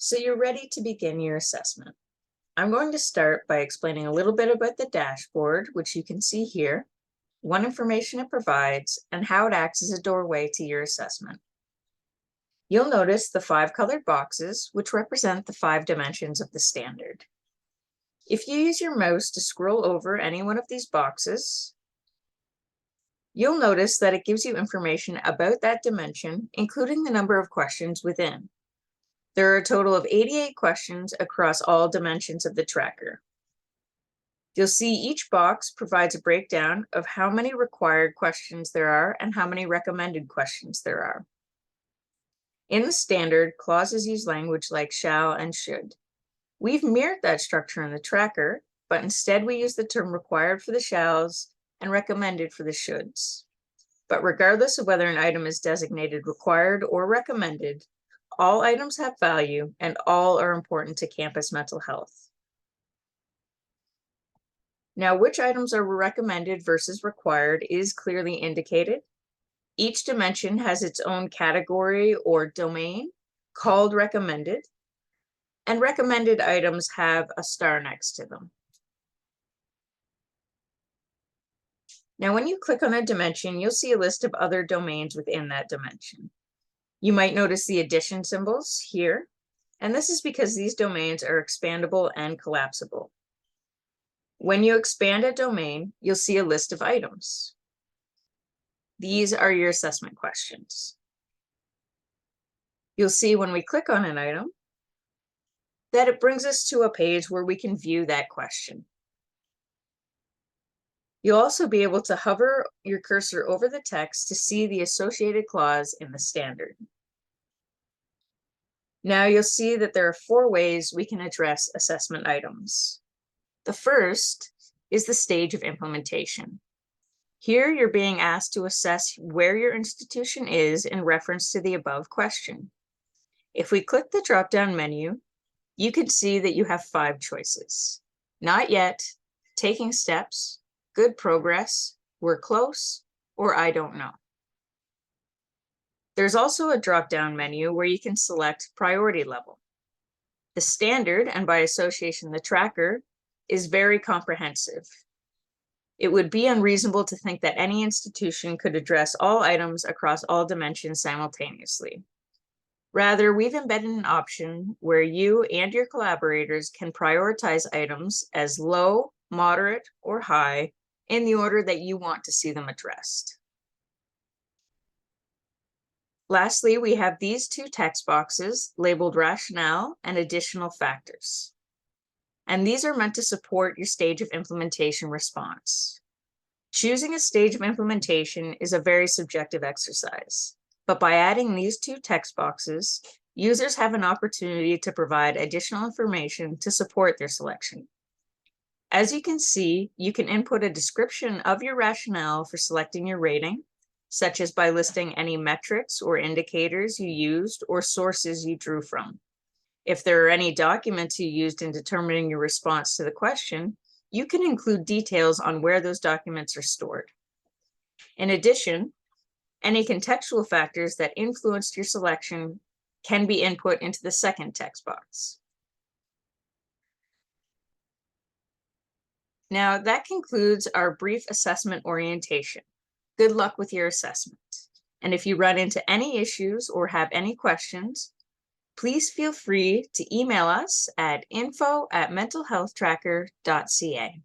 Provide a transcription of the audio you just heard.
So you're ready to begin your assessment. I'm going to start by explaining a little bit about the dashboard, which you can see here, what information it provides, and how it acts as a doorway to your assessment. You'll notice the 5 colored boxes, which represent the 5 dimensions of the standard. If you use your mouse to scroll over any one of these boxes, you'll notice that it gives you information about that dimension, including the number of questions within. There are a total of 88 questions across all dimensions of the tracker. You'll see each box provides a breakdown of how many required questions there are and how many recommended questions there are. In the standard, clauses use language like shall and should. We've mirrored that structure in the tracker, but instead we use the term required for the shalls and recommended for the shoulds. But regardless of whether an item is designated required or recommended, all items have value and all are important to campus mental health. Now, which items are recommended versus required is clearly indicated. Each dimension has its own category or domain called recommended, and recommended items have a star next to them. Now, when you click on a dimension, you'll see a list of other domains within that dimension. You might notice the addition symbols here, and this is because these domains are expandable and collapsible. When you expand a domain, you'll see a list of items. These are your assessment questions. You'll see when we click on an item that it brings us to a page where we can view that question. You'll also be able to hover your cursor over the text to see the associated clause in the standard. Now you'll see that there are 4 ways we can address assessment items. The first is the stage of implementation. Here you're being asked to assess where your institution is in reference to the above question. If we click the drop-down menu, you can see that you have 5 choices. Not yet, taking steps, good progress, we're close, or I don't know. There's also a drop-down menu where you can select priority level. The standard, and by association the tracker, is very comprehensive. It would be unreasonable to think that any institution could address all items across all dimensions simultaneously. Rather, we've embedded an option where you and your collaborators can prioritize items as low, moderate, or high in the order that you want to see them addressed. Lastly, we have these 2 text boxes labeled rationale and additional factors. And these are meant to support your stage of implementation response. Choosing a stage of implementation is a very subjective exercise, but by adding these 2 text boxes, users have an opportunity to provide additional information to support their selection. As you can see, you can input a description of your rationale for selecting your rating, such as by listing any metrics or indicators you used or sources you drew from. If there are any documents you used in determining your response to the question, you can include details on where those documents are stored. In addition, any contextual factors that influenced your selection can be input into the second text box. Now, that concludes our brief assessment orientation. Good luck with your assessment. And if you run into any issues or have any questions, please feel free to email us at info@mentalhealthtracker.ca.